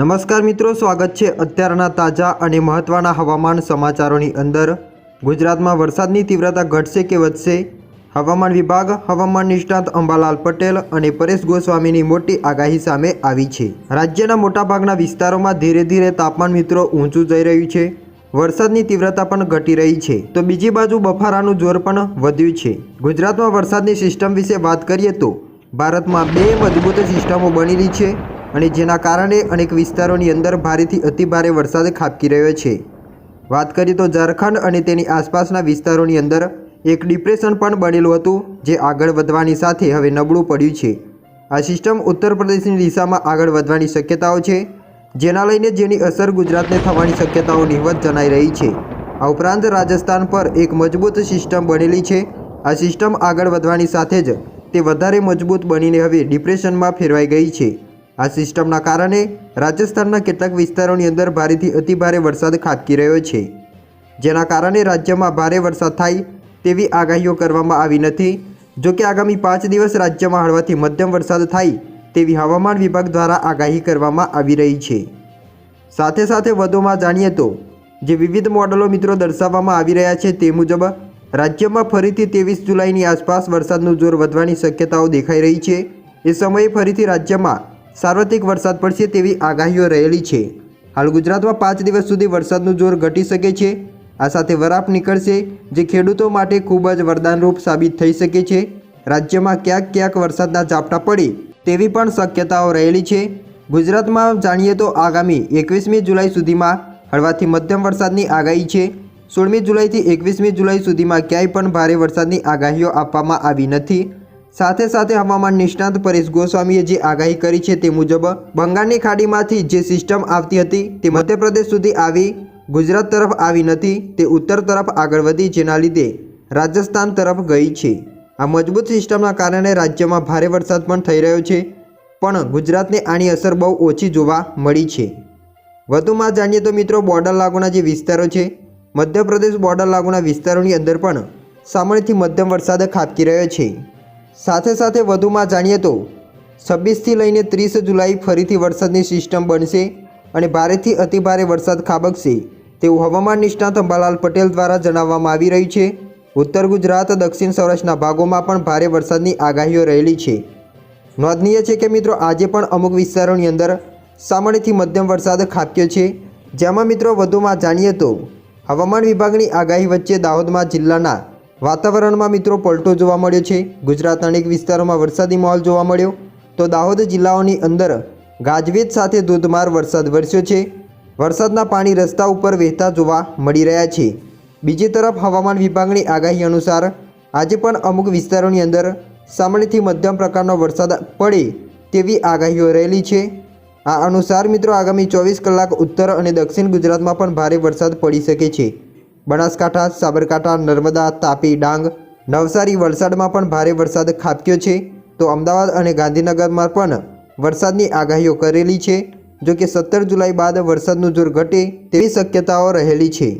નમસ્કાર મિત્રો, સ્વાગત છે અત્યારના તાજા અને મહત્ત્વના હવામાન સમાચારોની અંદર। ગુજરાતમાં વરસાદની તીવ્રતા ઘટશે કે વધશે? હવામાન વિભાગ, હવામાન નિષ્ણાત અંબાલાલ પટેલ અને પરેશ ગોસ્વામીની મોટી આગાહી સામે આવી છે। રાજ્યના મોટાભાગના વિસ્તારોમાં ધીરે ધીરે તાપમાન મિત્રો ઊંચું જઈ રહ્યું છે। વરસાદની તીવ્રતા પણ ઘટી રહી છે, તો બીજી બાજુ બફારાનું જોર પણ વધ્યું છે। ગુજરાતમાં વરસાદની સિસ્ટમ વિશે વાત કરીએ તો ભારતમાં બે મજબૂત સિસ્ટમો બનેલી છે અને જેના કારણે અનેક વિસ્તારોની અંદર ભારેથી અતિભારે વરસાદ ખાબકી રહ્યો છે। વાત કરીએ તો ઝારખંડ અને તેની આસપાસના વિસ્તારોની અંદર એક ડિપ્રેશન પણ બનેલું હતું, જે આગળ વધવાની સાથે હવે નબળું પડ્યું છે। આ સિસ્ટમ ઉત્તર પ્રદેશની દિશામાં આગળ વધવાની શક્યતાઓ છે, જેના લઈને જેની અસર ગુજરાતને થવાની શક્યતાઓ નહિવત જણાઈ રહી છે। આ ઉપરાંત રાજસ્થાન પર એક મજબૂત સિસ્ટમ બનેલી છે। આ સિસ્ટમ આગળ વધવાની સાથે જ તે વધારે મજબૂત બનીને હવે ડિપ્રેશનમાં ફેરવાઈ ગઈ છે। આ સિસ્ટમના કારણે રાજસ્થાનના કેટલાક વિસ્તારોની અંદર ભારેથી અતિભારે વરસાદ ખાબકી રહ્યો છે, જેના કારણે રાજ્યમાં ભારે વરસાદ થાય તેવી આગાહીઓ કરવામાં આવી નથી। જો કે આગામી 5 દિવસ રાજ્યમાં હળવાથી મધ્યમ વરસાદ થાય તેવી હવામાન વિભાગ દ્વારા આગાહી કરવામાં આવી રહી છે। સાથે સાથે વધુમાં જાણીએ તો જે વિવિધ મોડલો મિત્રો દર્શાવવામાં આવી રહ્યા છે તે મુજબ રાજ્યમાં ફરીથી 23 જુલાઈની આસપાસ વરસાદનું જોર વધવાની શક્યતાઓ દેખાઈ રહી છે। એ સમયે ફરીથી રાજ્યમાં સાર્વત્રિક વરસાદ પડશે તેવી આગાહીઓ રહેલી છે। હાલ ગુજરાતમાં 5 દિવસ સુધી વરસાદનું જોર ઘટી શકે છે। આ સાથે વરાપ નીકળશે, જે ખેડૂતો માટે ખૂબ જ વરદાનરૂપ સાબિત થઈ શકે છે। રાજ્યમાં ક્યાંક ક્યાંક વરસાદના ઝાપટા પડે તેવી પણ શક્યતાઓ રહેલી છે। ગુજરાતમાં જાણીએ તો આગામી 21મી જુલાઈ સુધીમાં હળવાથી મધ્યમ વરસાદની આગાહી છે। 16મી જુલાઈથી 21મી જુલાઈ સુધીમાં ક્યાંય પણ ભારે વરસાદની આગાહીઓ આપવામાં આવી નથી। સાથે સાથે હવામાન નિષ્ણાત પરેશ ગોસ્વામીએ જે આગાહી કરી છે તે મુજબ બંગાળની ખાડીમાંથી જે સિસ્ટમ આવતી હતી તે મધ્યપ્રદેશ સુધી આવી, ગુજરાત તરફ આવી નથી, તે ઉત્તર તરફ આગળ વધી, જેના લીધે રાજસ્થાન તરફ ગઈ છે। આ મજબૂત સિસ્ટમના કારણે રાજ્યમાં ભારે વરસાદ પણ થઈ રહ્યો છે, પણ ગુજરાતને આની અસર બહુ ઓછી જોવા મળી છે। વધુમાં જાણીએ તો મિત્રો બોર્ડર લાગુના જે વિસ્તારો છે, મધ્યપ્રદેશ બોર્ડર લાગુના વિસ્તારોની અંદર પણ સામાન્યથી મધ્યમ વરસાદ ખાબકી રહ્યો છે। સાથે સાથે વધુમાં જાણીએ તો 26થી લઈને 30 જુલાઈ ફરીથી વરસાદની સિસ્ટમ બનશે અને ભારેથી અતિભારે વરસાદ ખાબકશે તેવું હવામાન નિષ્ણાત અંબાલાલ પટેલ દ્વારા જણાવવામાં આવી રહ્યું છે। ઉત્તર ગુજરાત, દક્ષિણ સૌરાષ્ટ્રના ભાગોમાં પણ ભારે વરસાદની આગાહીઓ રહેલી છે। નોંધનીય છે કે મિત્રો આજે પણ અમુક વિસ્તારોની અંદર સામાન્યથી મધ્યમ વરસાદ ખાબક્યો છે। જેમાં મિત્રો વધુમાં જાણીએ તો હવામાન વિભાગની આગાહી વચ્ચે દાહોદમાં જિલ્લાના વાતાવરણમાં મિત્રો પલટો જોવા મળ્યો છે। ગુજરાતના અનેક વિસ્તારોમાં વરસાદી માહોલ જોવા મળ્યો, તો દાહોદ જિલ્લાઓની અંદર ગાજવીજ સાથે ધોધમાર વરસાદ વરસ્યો છે। વરસાદના પાણી રસ્તા ઉપર વહેતા જોવા મળી રહ્યા છે। બીજી તરફ હવામાન વિભાગની આગાહી અનુસાર આજે પણ અમુક વિસ્તારોની અંદર સામાન્યથી મધ્યમ પ્રકારનો વરસાદ પડે તેવી આગાહીઓ રહેલી છે। આ અનુસાર મિત્રો આગામી 24 કલાક ઉત્તર અને દક્ષિણ ગુજરાતમાં પણ ભારે વરસાદ પડી શકે છે। બનાસકાંઠા, સાબરકાંઠા, નર્મદા, તાપી, ડાંગ, નવસારી, વલસાડમાં પણ ભારે વરસાદ ખાબક્યો છે, તો અમદાવાદ અને ગાંધીનગરમાં પણ વરસાદની આગાહીઓ કરેલી છે। જો કે 17 જુલાઈ બાદ વરસાદનું જોર ઘટે તેવી શક્યતાઓ રહેલી છે।